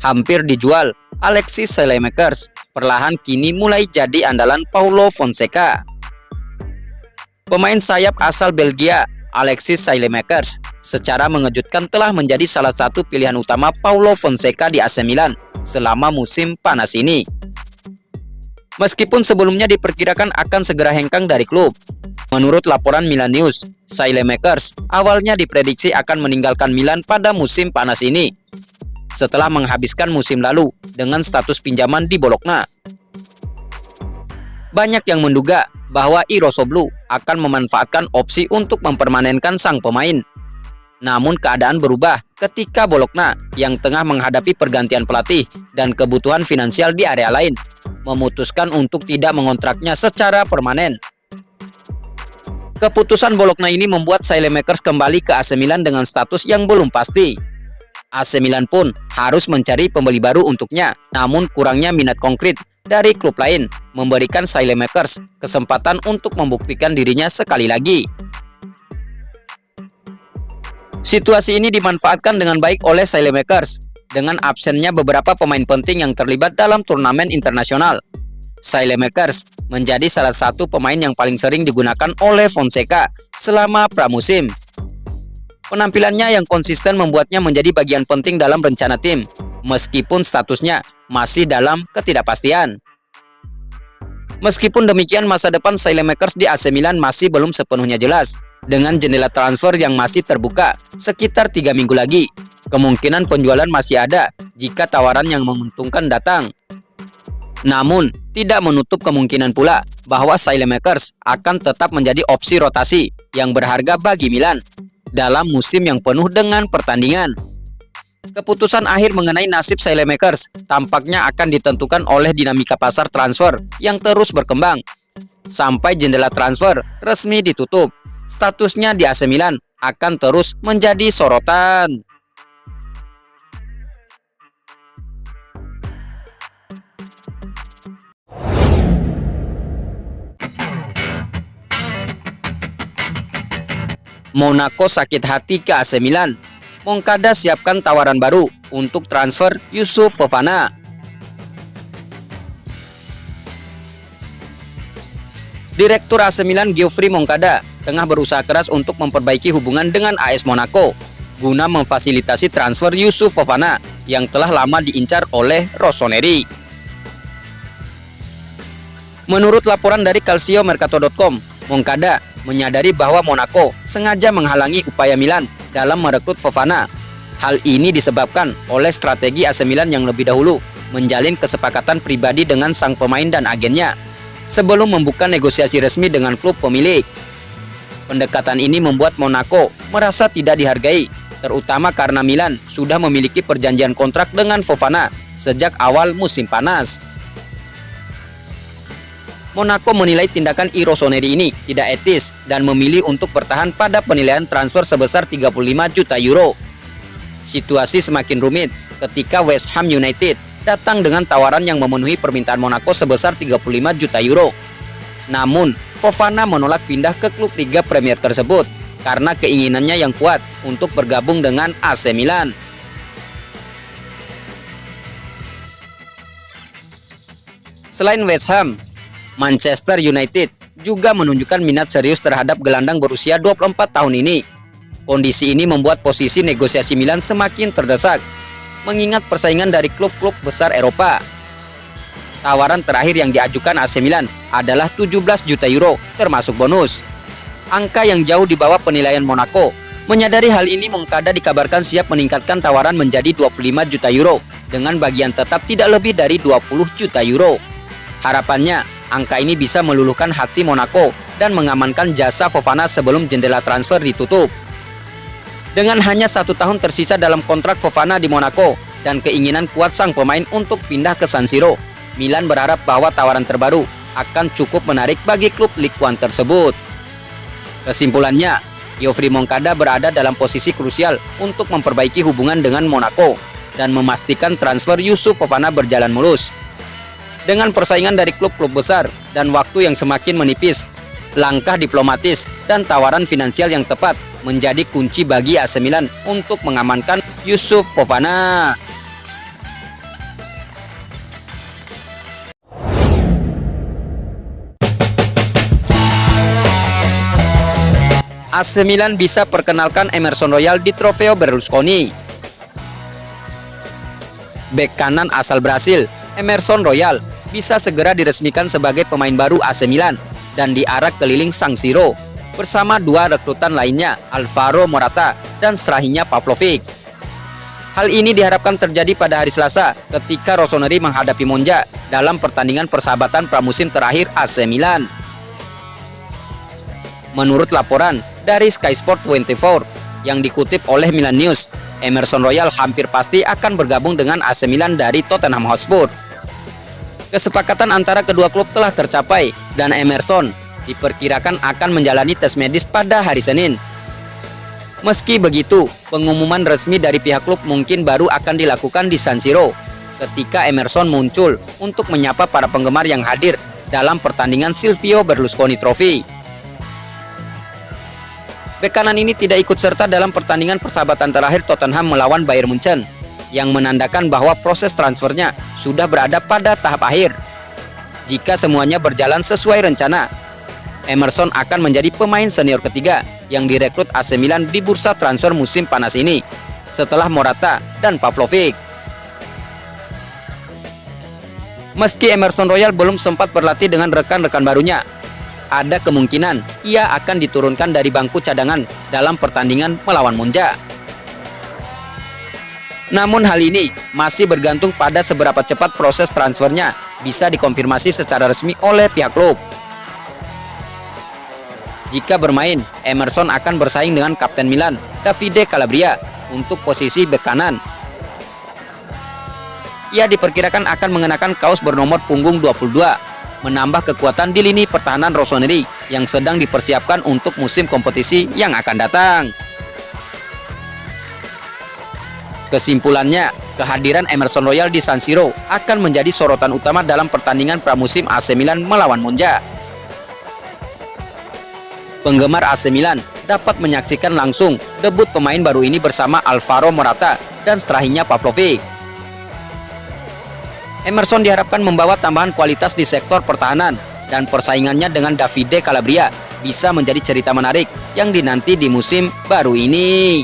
hampir dijual, Alexis Saelemaekers perlahan kini mulai jadi andalan Paulo Fonseca. Pemain sayap asal Belgia, Alexis Saelemaekers, secara mengejutkan telah menjadi salah satu pilihan utama Paulo Fonseca di AC Milan selama musim panas ini. Meskipun sebelumnya diperkirakan akan segera hengkang dari klub. Menurut laporan Milan News, Saelemaekers awalnya diprediksi akan meninggalkan Milan pada musim panas ini, setelah menghabiskan musim lalu dengan status pinjaman di Bologna. Banyak yang menduga bahwa Irosoğlu akan memanfaatkan opsi untuk mempermanenkan sang pemain. Namun keadaan berubah ketika Bologna yang tengah menghadapi pergantian pelatih dan kebutuhan finansial di area lain memutuskan untuk tidak mengontraknya secara permanen. Keputusan Bologna ini membuat Saelemaekers kembali ke AC Milan dengan status yang belum pasti. AC Milan pun harus mencari pembeli baru untuknya, namun kurangnya minat konkret dari klub lain memberikan Saelemaekers kesempatan untuk membuktikan dirinya sekali lagi. Situasi ini dimanfaatkan dengan baik oleh Saelemaekers dengan absennya beberapa pemain penting yang terlibat dalam turnamen internasional. Saelemaekers menjadi salah satu pemain yang paling sering digunakan oleh Fonseca selama pramusim. Penampilannya yang konsisten membuatnya menjadi bagian penting dalam rencana tim, meskipun statusnya masih dalam ketidakpastian. Meskipun demikian, masa depan Saelemaekers di AC Milan masih belum sepenuhnya jelas. Dengan jendela transfer yang masih terbuka sekitar 3 minggu lagi, kemungkinan penjualan masih ada jika tawaran yang menguntungkan datang. Namun, tidak menutup kemungkinan pula bahwa Saelemaekers akan tetap menjadi opsi rotasi yang berharga bagi Milan dalam musim yang penuh dengan pertandingan. Keputusan akhir mengenai nasib Saelemaekers tampaknya akan ditentukan oleh dinamika pasar transfer yang terus berkembang. Sampai jendela transfer resmi ditutup, statusnya di AC Milan akan terus menjadi sorotan. Monaco sakit hati ke AC Milan. Moncada siapkan tawaran baru untuk transfer Youssouf Fofana. Direktur AC Milan Geoffrey Moncada tengah berusaha keras untuk memperbaiki hubungan dengan AS Monaco guna memfasilitasi transfer Youssouf Fofana yang telah lama diincar oleh Rossoneri. Menurut laporan dari calciomercato.com, Moncada menyadari bahwa Monaco sengaja menghalangi upaya Milan dalam merekrut Fofana. Hal ini disebabkan oleh strategi AC Milan yang lebih dahulu menjalin kesepakatan pribadi dengan sang pemain dan agennya sebelum membuka negosiasi resmi dengan klub pemilik. Pendekatan ini membuat Monaco merasa tidak dihargai, terutama karena Milan sudah memiliki perjanjian kontrak dengan Fofana sejak awal musim panas. Monaco menilai tindakan Rossoneri ini tidak etis dan memilih untuk bertahan pada penilaian transfer sebesar 35 juta euro. Situasi semakin rumit ketika West Ham United datang dengan tawaran yang memenuhi permintaan Monaco sebesar 35 juta euro. Namun, Fofana menolak pindah ke klub Liga Premier tersebut karena keinginannya yang kuat untuk bergabung dengan AC Milan. Selain West Ham, Manchester United juga menunjukkan minat serius terhadap gelandang berusia 24 tahun ini. Kondisi ini membuat posisi negosiasi Milan semakin terdesak, mengingat persaingan dari klub-klub besar Eropa. Tawaran terakhir yang diajukan AC Milan adalah 17 juta euro termasuk bonus. Angka yang jauh di bawah penilaian Monaco. Menyadari hal ini, Moncada dikabarkan siap meningkatkan tawaran menjadi 25 juta euro dengan bagian tetap tidak lebih dari 20 juta euro. Harapannya, angka ini bisa meluluhkan hati Monaco dan mengamankan jasa Fofana sebelum jendela transfer ditutup. Dengan hanya 1 tahun tersisa dalam kontrak Fofana di Monaco dan keinginan kuat sang pemain untuk pindah ke San Siro, Milan berharap bahwa tawaran terbaru akan cukup menarik bagi klub Ligue 1 tersebut. Kesimpulannya, Geoffrey Moncada berada dalam posisi krusial untuk memperbaiki hubungan dengan Monaco dan memastikan transfer Youssouf Fofana berjalan mulus. Dengan persaingan dari klub-klub besar dan waktu yang semakin menipis, langkah diplomatis dan tawaran finansial yang tepat menjadi kunci bagi AC Milan untuk mengamankan Youssouf Fofana. AC Milan bisa perkenalkan Emerson Royal di Trofeo Berlusconi. Bek kanan asal Brasil, Emerson Royal, bisa segera diresmikan sebagai pemain baru AC Milan dan diarak keliling San Siro bersama dua rekrutan lainnya, Alvaro Morata dan Strahinja Pavlovic. Hal ini diharapkan terjadi pada hari Selasa ketika Rossoneri menghadapi Monza dalam pertandingan persahabatan pramusim terakhir AC Milan. Menurut laporan dari Sky Sport 24 yang dikutip oleh Milan News, Emerson Royal hampir pasti akan bergabung dengan AC Milan dari Tottenham Hotspur. Kesepakatan antara kedua klub telah tercapai dan Emerson diperkirakan akan menjalani tes medis pada hari Senin. Meski begitu, pengumuman resmi dari pihak klub mungkin baru akan dilakukan di San Siro ketika Emerson muncul untuk menyapa para penggemar yang hadir dalam pertandingan Silvio Berlusconi Trophy. Bek kanan ini tidak ikut serta dalam pertandingan persahabatan terakhir Tottenham melawan Bayern Munchen, yang menandakan bahwa proses transfernya sudah berada pada tahap akhir. Jika semuanya berjalan sesuai rencana, Emerson akan menjadi pemain senior ketiga yang direkrut AC Milan di bursa transfer musim panas ini, setelah Morata dan Pavlovic. Meski Emerson Royal belum sempat berlatih dengan rekan-rekan barunya, ada kemungkinan ia akan diturunkan dari bangku cadangan dalam pertandingan melawan Monza. Namun hal ini masih bergantung pada seberapa cepat proses transfernya bisa dikonfirmasi secara resmi oleh pihak klub. Jika bermain, Emerson akan bersaing dengan Kapten Milan, Davide Calabria, untuk posisi bek kanan. Ia diperkirakan akan mengenakan kaos bernomor punggung 22, menambah kekuatan di lini pertahanan Rossoneri yang sedang dipersiapkan untuk musim kompetisi yang akan datang. Kesimpulannya, kehadiran Emerson Royal di San Siro akan menjadi sorotan utama dalam pertandingan pramusim AC Milan melawan Monza. Penggemar AC Milan dapat menyaksikan langsung debut pemain baru ini bersama Alvaro Morata dan Strahinja Pavlovic. Emerson diharapkan membawa tambahan kualitas di sektor pertahanan dan persaingannya dengan Davide Calabria bisa menjadi cerita menarik yang dinanti di musim baru ini.